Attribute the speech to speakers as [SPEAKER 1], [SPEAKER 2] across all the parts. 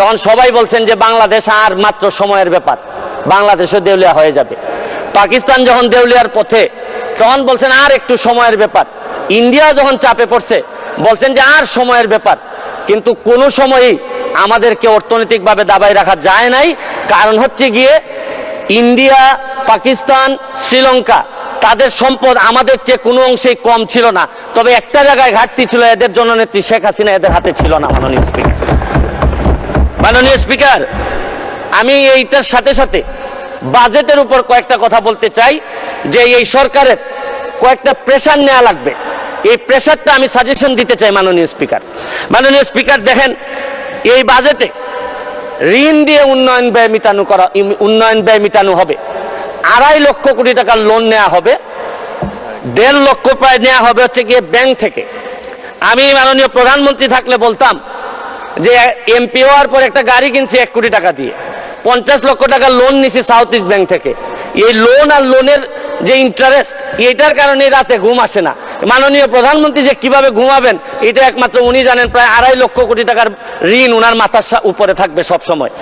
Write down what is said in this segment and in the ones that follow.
[SPEAKER 1] তখন সবাই বলছেন যে বাংলাদেশ আর মাত্র সময়ের ব্যাপার, বাংলাদেশও দেউলিয়া হয়ে যাবে। পাকিস্তান যখন দেউলিয়ার পথে, তখন বলছেন আর একটু সময়ের ব্যাপার। ইন্ডিয়া যখন চাপে পড়ছে বলছেন যে আর সময়ের ব্যাপার। কিন্তু কোনো সময়ই আমাদেরকে অর্থনৈতিকভাবে দাবায় রাখা যায় নাই। কারণ হচ্ছে গিয়ে ইন্ডিয়া, পাকিস্তান, শ্রীলঙ্কা, তাদের সম্পদ আমাদের চেয়ে কোনো অংশেই কম ছিল না। তবে একটা জায়গায় ঘাটতি ছিল, এদের জননেত্রী শেখ হাসিনা এদের হাতে ছিল না। মাননীয় স্পিকার, আমি এইটার সাথে সাথে বাজেটের উপর কয়েকটা কথা বলতে চাই যে এই সরকারের কয়েকটা প্রেশার নেওয়া লাগবে। এই প্রেশারটা আমি সাজেশন দিতে চাই মাননীয় স্পিকার। মাননীয় স্পিকার, দেখেন এই বাজেটে ঋণ দিয়ে উন্নয়ন ব্যয় মিটানো হবে। 2.5 লক্ষ কোটি টাকার লোন নেওয়া হবে, 1.5 লক্ষ প্রায় নেওয়া হবে হচ্ছে গিয়ে ব্যাংক থেকে। আমি মাননীয় প্রধানমন্ত্রী থাকলে বলতাম যে এমপি হওয়ার পর একটা গাড়ি কিনছি 1 কোটি টাকা দিয়ে, 50 লক্ষ টাকা লোন নিছি সাউথ ইস্ট ব্যাংক থেকে। এই লোন আর লোনের যে ইন্টারেস্ট, এটার কারণে রাতে ঘুম আসে না। মাননীয় প্রধানমন্ত্রী যে কিভাবে ঘুমাবেন এটা একমাত্র উনি জানেন। প্রায় 2.5 লক্ষ কোটি টাকার ঋণ উনার মাথার উপরে থাকবে সব সময়।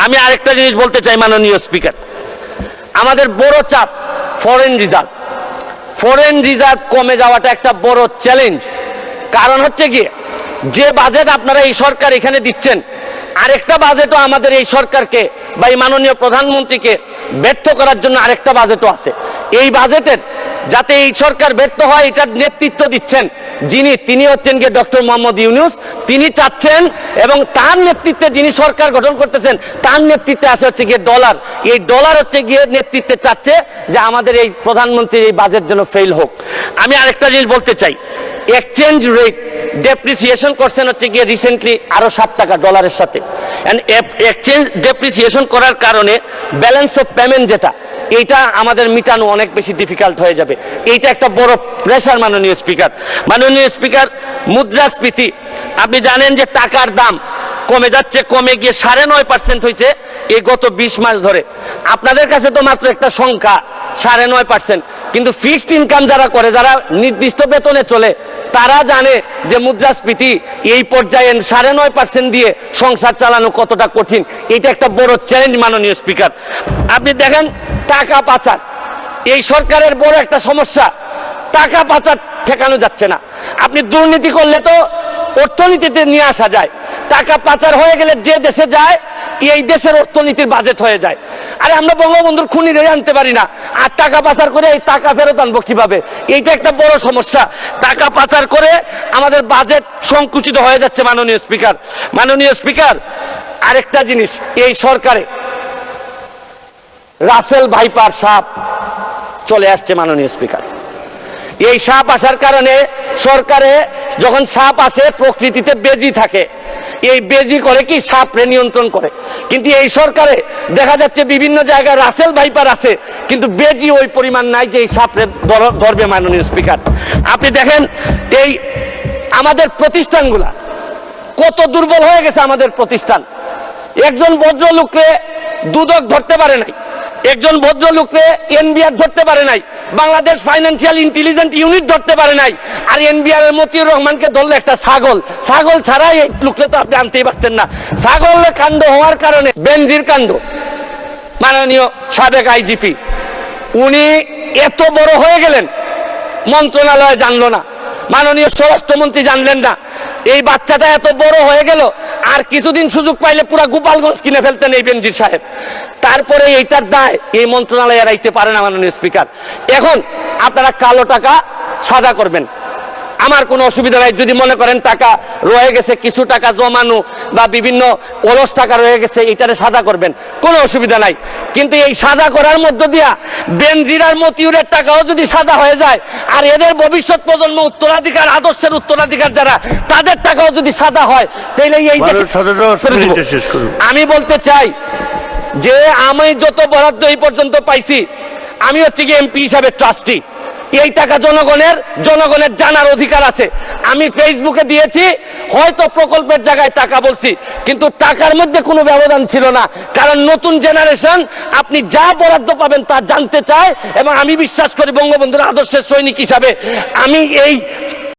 [SPEAKER 1] আমি আরেকটা জিনিস বলতে চাই মাননীয় স্পিকার, আমাদের বড় চাপ ফরেন রিজার্ভ। ফরেন রিজার্ভ কমে যাওয়াটা একটা বড় চ্যালেঞ্জ। কারণ হচ্ছে গিয়ে যে বাজেট আপনারা এই সরকার এখানে দিচ্ছেন, আরেকটা বাজেটও আমাদের এই সরকারকে বা এই মাননীয় প্রধানমন্ত্রীকে ব্যর্থ করার জন্য আরেকটা বাজেটও আছে। এই বাজেটের যাতে এই সরকার ব্যর্থ হয় এটার নেতৃত্ব দিচ্ছেন তিনি হচ্ছেন গিয়ে ডক্টর মোহাম্মদ ইউনূস। তিনি চাচ্ছেন এবং তার নেতৃত্বে যিনি সরকার গঠন করতেছেন তার নেতৃত্বে আছে হচ্ছে গিয়ে ডলার। এই ডলার হচ্ছে গিয়ে নেতৃত্বে চাচ্ছে যে আমাদের এই প্রধানমন্ত্রীর এই বাজেট যেন ফেল হোক। আমি আরেকটা জিনিস বলতে চাই, এক্সচেঞ্জ রেট ডেপ্রিসিয়েশন করছেন হচ্ছে গিয়ে রিসেন্টলি আরো 7 টাকা ডলারের সাথে। এক্সচেঞ্জ ডেপ্রিসিয়েশন করার কারণে ব্যালেন্স অফ পেমেন্ট যেটা, এইটা আমাদের মিটানো অনেক বেশি ডিফিকাল্ট হয়ে যাবে। এইটা একটা বড় প্রেশার মাননীয় স্পিকার। মাননীয় স্পিকার, মুদ্রাস্ফীতি আপনি জানেন যে টাকার দাম কমে যাচ্ছে, কমে গিয়ে 9.5% হয়েছে এই গত 20 মাস ধরে। আপনাদের কাছে তো মাত্র একটা সংখ্যা 9.5%, কিন্তু ফিক্সড ইনকাম যারা করে, যারা নির্দিষ্ট বেতনে চলে, তারা জানে যে মুদ্রাস্ফীতি এই পর্যায়ে 9.5% দিয়ে সংসার চালানো কতটা কঠিন। এটা একটা বড় চ্যালেঞ্জ মাননীয় স্পিকার। আপনি দেখেন টাকা পাচার এই সরকারের বড় একটা সমস্যা। টাকা পাচার ঠেকানো যাচ্ছে না। আপনি দুর্নীতি করলে তো অর্থনীতিতে নিয়ে আসা যায়, টাকা পাচার হয়ে গেলে যে দেশে যায় এই দেশের অর্থনীতির বাজেট হয়ে যায়। আরে আমরা বঙ্গবন্ধুর খুনিরে আনতে পারি না, আর টাকা পাচার করে এই টাকা ফেরত আনবো কিভাবে? এইটা একটা বড় সমস্যা। টাকা পাচার করে আমাদের বাজেট সংকুচিত হয়ে যাচ্ছে মাননীয় স্পিকার। মাননীয় স্পিকার, আরেকটা জিনিস, এই সরকারে রাসেল ভাইপার সাপ চলে আসছে মাননীয় স্পিকার। এই সাপ আসার কারণে সরকারে যখন সাপ আসে প্রকৃতিতে বেজি থাকে, এই বেজি করে কি সাপরে নিয়ন্ত্রণ করে। কিন্তু এই সরকারে দেখা যাচ্ছে বিভিন্ন জায়গায় রাসেল ভাইপার আছে, কিন্তু বেজি ওই পরিমাণ নাই যে এই সাপরে ধরবে মাননীয় স্পিকার। আপনি দেখেন এই আমাদের প্রতিষ্ঠানগুলা কত দুর্বল হয়ে গেছে। আমাদের প্রতিষ্ঠান, একজন ভদ্রলোককে দুদক ধরতে পারে নাই, একজন ভদ্রলোককে এনবিআর ধরতে পারে নাই, বাংলাদেশ ফাইন্যান্সিয়াল ইন্টেলিজেন্স ইউনিট ধরতে পারে নাই। আর এনবিআর এর মতিউর রহমানকে ধরলে একটা ছাগল ছাড়া এই লোককে তো আপনি আনতেই পারতেন না। ছাগলের কাণ্ড হওয়ার কারণে বেনজির কাণ্ড, মাননীয় সাবেক আইজিপি উনি এত বড় হয়ে গেলেন, মন্ত্রণালয় জানলো না, মাননীয় স্বরাষ্ট্রমন্ত্রী জানলেন না। এই বাচ্চাটা এত বড় হয়ে গেল, আর কিছুদিন সুযোগ পাইলে পুরা গোপালগঞ্জ কিনে ফেলতেন এই বেনজির সাহেব। তারপরে এইটার দায় এই মন্ত্রণালয় এড়াইতে পারে না মাননীয় স্পিকার। এখন আপনারা কালো টাকা সাদা করবেন, আমার কোনো অসুবিধা নাই। যদি মনে করেন টাকা রয়ে গেছে, কিছু টাকা জমানো বা বিভিন্ন অলস টাকা রয়ে গেছে, এইটারে সাদা করবেন, কোনো অসুবিধা নাই। কিন্তু এই সাদা করার মধ্য দিয়া বেনজির আর মতিউরের টাকাও যদি সাদা হয়ে যায়, আর এদের ভবিষ্যৎ প্রজন্ম উত্তরাধিকার, আদর্শের উত্তরাধিকার যারা, তাদের টাকাও যদি সাদা হয়, তাহলে এই আমি বলতে চাই যে আমি যত বরাদ্দ এই পর্যন্ত পাইছি, আমি হচ্ছে কি এমপি হিসাবে ট্রাস্টি। এই টাকা জনগণের জানার অধিকার আছে। আমি ফেসবুকে দিয়েছি, হয়তো প্রকল্পের জায়গায় টাকা বলছি, কিন্তু টাকার মধ্যে কোনো ব্যবধান ছিল না। কারণ নতুন জেনারেশন আপনি যা বরাদ্দ পাবেন তা জানতে চায়, এবং আমি বিশ্বাস করি বঙ্গবন্ধুর আদর্শের সৈনিক হিসাবে আমি এই